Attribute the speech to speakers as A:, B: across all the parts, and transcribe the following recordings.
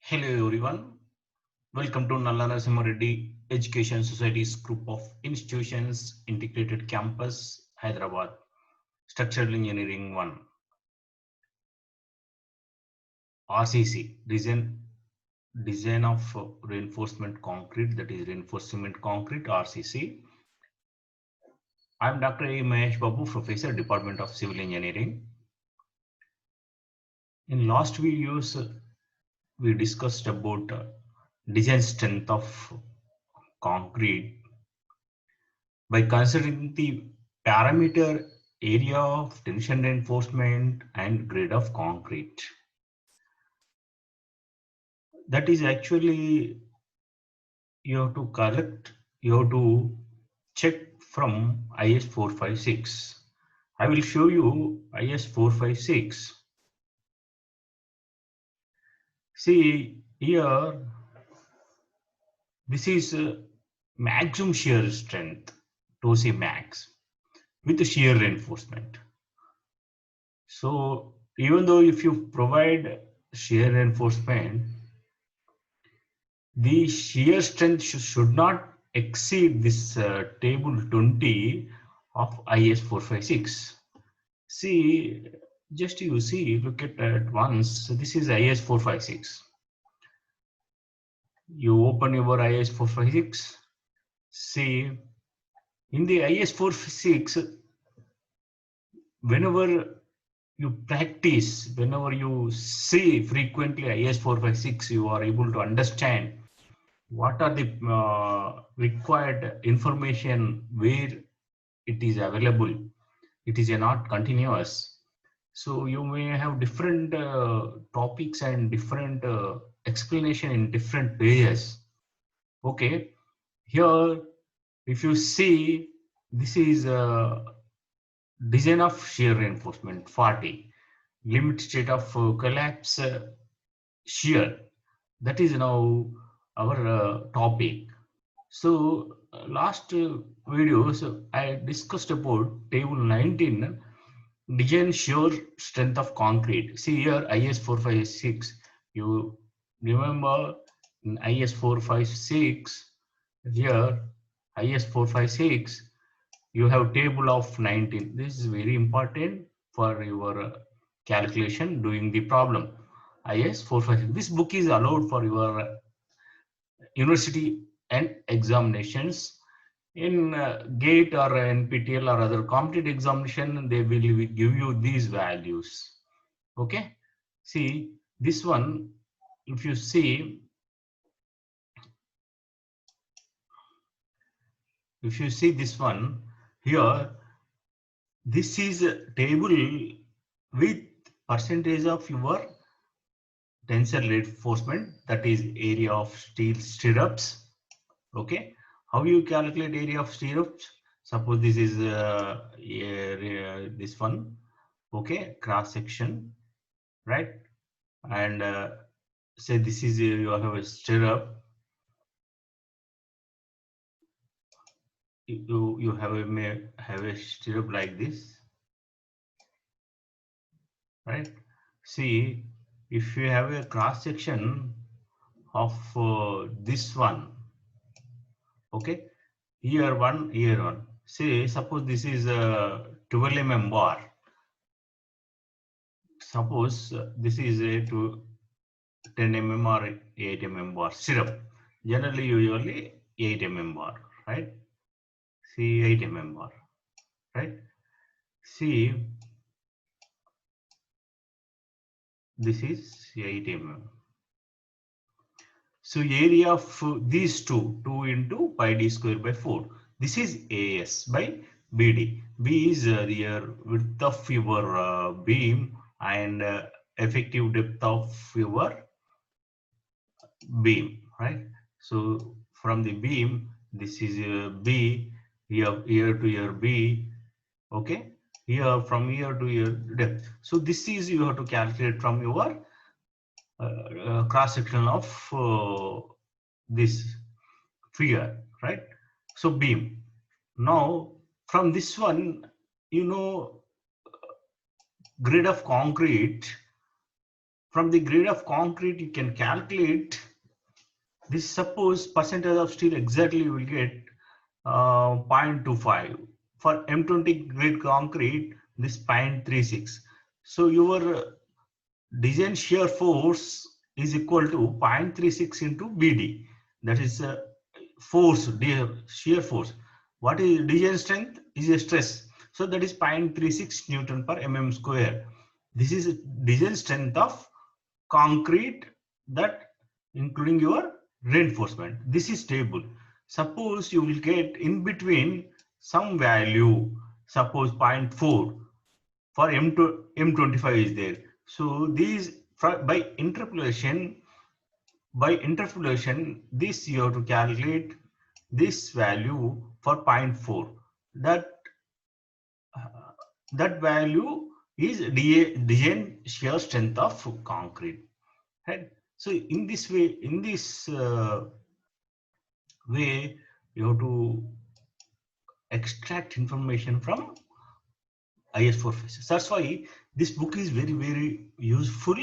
A: Hello everyone, welcome to Nalla Narasimha Reddy Education Society's group of institutions, Integrated Campus, Hyderabad, Structural Engineering 1, RCC, design of reinforcement concrete, that is reinforcement concrete, RCC. I'm Dr. A. Mahesh Babu, Professor, Department of Civil Engineering. In last videos, we discussed about design strength of concrete by considering the parameter area of tension reinforcement and grade of concrete. That is actually you have to check from IS 456. I will show you IS 456. See here, this is maximum shear strength, TOSI max, with shear reinforcement. So even though if you provide shear reinforcement, the shear strength should not exceed this table 20 of IS 456. See, just you see, look at it once. So this is IS 456. You open your IS 456. See, in the IS 456, whenever you practice, whenever you see frequently IS 456, you are able to understand what are the required information where it is available. It is not continuous. So you may have different topics and different explanation in different pages. Okay, here if you see, this is design of shear reinforcement 40, limit state of collapse shear. That is now our topic. So last videos I discussed about table 19, design shear strength of concrete. See here IS 456. You remember in IS 456, here IS 456, you have table of 19. This is very important for your calculation doing the problem. IS 456. This book is allowed for your university and examinations. In GATE or NPTEL or other competitive examination, they will give you these values. Okay, see this one, if you see this one here, this is a table with percentage of your tensile reinforcement, that is area of steel stirrups. Okay, how you calculate area of stirrups? Suppose this is this one. Okay, cross section, right? And say this is you have a stirrup. You have a stirrup like this, right? See, if you have a cross section of this one, okay, here one, here one. Say suppose this is a 12 mm bar. Suppose this is a 10 mm or 8 mm bar stirrup. Generally, usually 8 mm bar, right? See 8 mm bar, right? See, this is 8 mm. So area of these two into pi d square by 4. This is AS by BD. B is the width of your beam and effective depth of your beam, right? So from the beam, this is B, here to here B, okay? Here from here to here depth. So this is you have to calculate from your cross section of this figure, right? So beam. Now from this one, you know, grade of concrete from the grade of concrete, you can calculate this. Suppose percentage of steel exactly you will get 0.25. For M20 grade concrete, this 0.36. So your design shear force is equal to 0.36 into BD. That is force, shear force. What is design strength? Is a stress. So that is 0.36 Newton per mm square. This is design strength of concrete, that including your reinforcement. This is stable. Suppose you will get in between some value, suppose 0.4 for M25 is there. So these by interpolation, this you have to calculate this value for 0.4. That value is design shear strength of concrete. Right? So in this way, you have to extract information from IS456. That's why this book is very, very useful,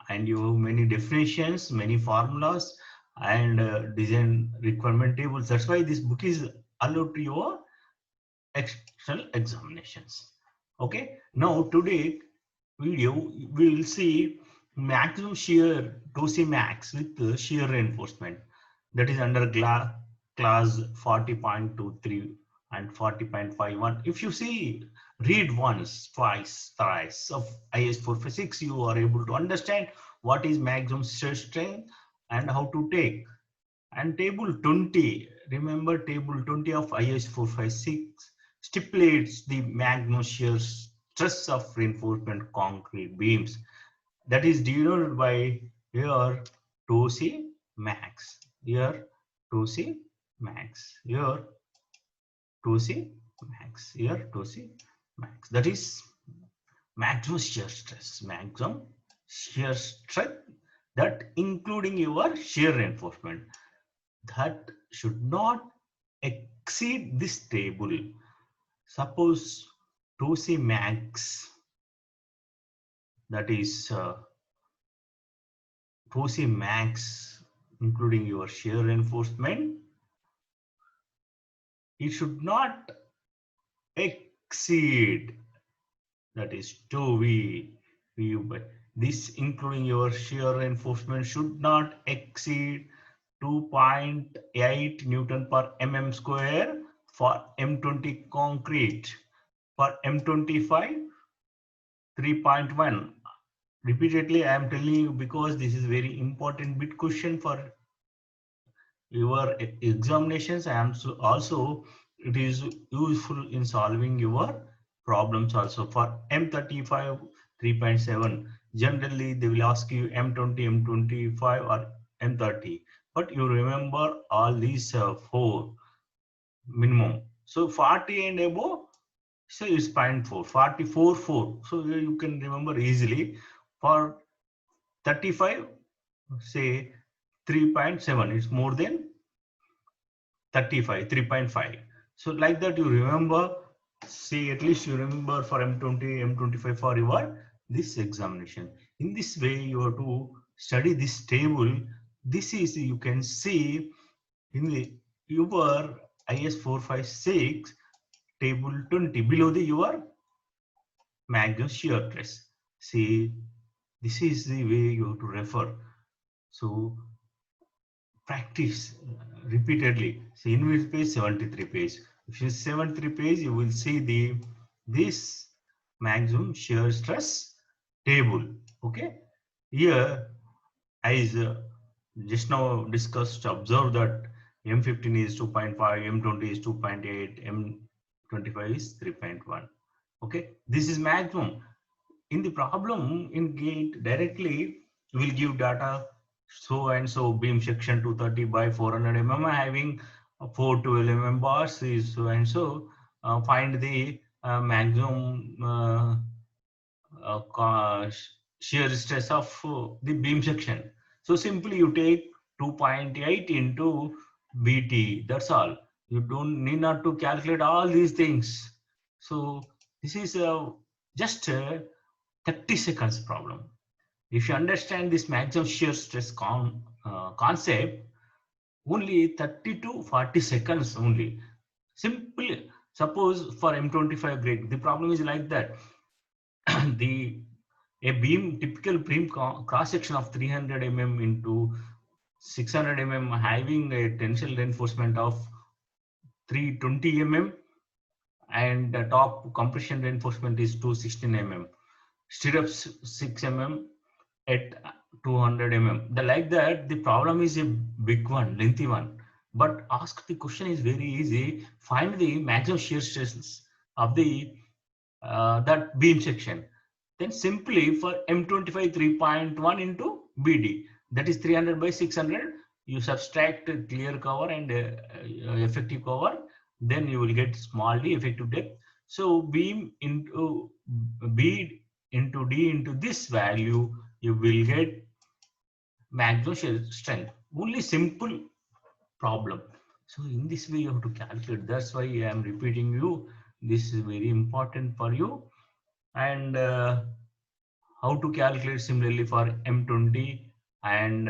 A: and you have many definitions, many formulas, and design requirement tables. That's why this book is allowed to your external examinations. Okay. Now today video we will see maximum shear TOSI max with shear reinforcement, that is under class 40.23 and 40.51. If you see, read once, twice, thrice of IS456, you are able to understand what is maximum shear strength and how to take. And table 20, remember table 20 of IS456 stipulates the maximum shear stress of reinforcement concrete beams, that is denoted by here TOSI max, here TOSI max, here TOSI max, here TOSI max. That is maximum shear stress, that including your shear reinforcement, that should not exceed this table. Suppose TOSI max, that is TOSI max including your shear reinforcement, it should not exceed, that is 2V. This including your shear reinforcement should not exceed 2.8 Newton per mm square for M20 concrete. For M25, 3.1. Repeatedly I am telling you because this is very important bit question for your examinations, and also it is useful in solving your problems also. For M35, 3.7. Generally they will ask you M20, M25 or M30, but you remember all these 4 minimum. So 40 and above, so it's 0.4, 44, 4. So you can remember easily. For 35, say 3.7, it's more than 35, 3.5. So like that you remember, say at least you remember for M20, M25 for your this examination. In this way you have to study this table. This is, you can see in the your IS456 table 20 below the your maximum shear stress. See, this is the way you have to refer. So practice repeatedly. See, in which page? 73 page. If you 73 page, you will see this maximum shear stress table. Okay. Here, as just now discussed, observe that M15 is 2.5, M20 is 2.8, M25 is 3.1. Okay. This is maximum. In the problem in GATE directly will give data so and so beam section 230 by 400 mm having 412 mm bars is so and so. Find the maximum shear stress of the beam section. So simply you take 2.8 into BT. That's all. You don't need not to calculate all these things. So this is just 30 seconds problem. If you understand this maximum shear stress concept, only 30 to 40 seconds only. Simple. Suppose for M25 grade, the problem is like that. A beam, typical beam cross section of 300 mm into 600 mm, having a tensile reinforcement of 320 mm, and the top compression reinforcement is 216 mm. Stirrups 6 mm at 200 mm. Like that, the problem is a big one, lengthy one. But ask the question is very easy. Find the maximum shear stress of the that beam section. Then simply for M25 3.1 into BD, that is 300 by 600. You subtract clear cover and effective cover, then you will get small d effective depth. So beam into B into D into this value, you will get maximum shear strength. Only simple problem. So in this way you have to calculate. That's why I am repeating you. This is very important for you. And how to calculate similarly for M20 and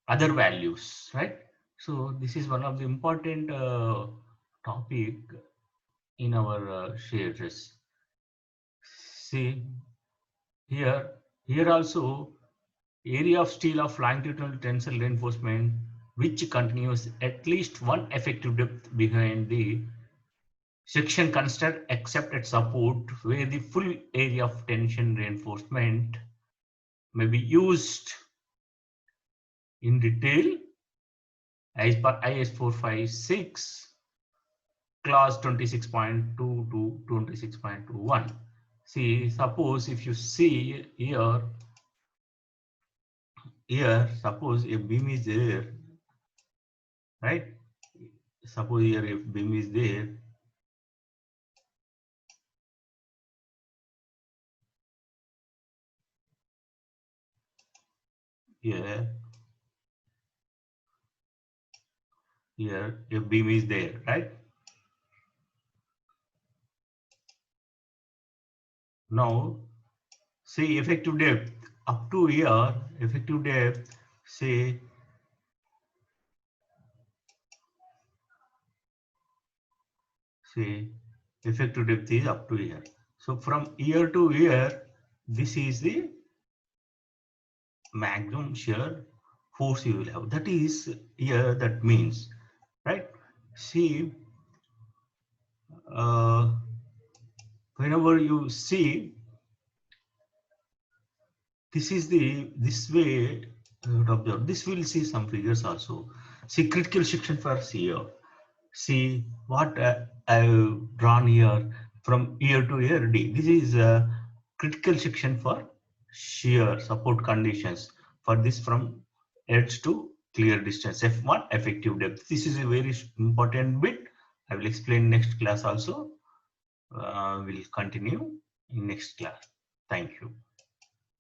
A: other values, right? So this is one of the important topic in our shear stress. See here also area of steel of longitudinal tensile reinforcement which continues at least one effective depth behind the section considered except at support where the full area of tension reinforcement may be used in detail as per IS 456 clause 26.2 to 26.21. See, suppose if you see here, suppose a beam is there, right? Suppose here if beam is there, here a beam is there, right? Now say effective depth up to here, effective depth say effective depth is up to here. So from here to here, this is the maximum shear force you will have. That is here, that means, right? See, whenever you see, this is this way observe. This will see some figures also. See critical section for here. See what I've drawn here from here to here D. This is a critical section for shear support conditions for this from edge to clear distance. F1 effective depth. This is a very important bit. I will explain next class also. We'll continue in next class. Thank you.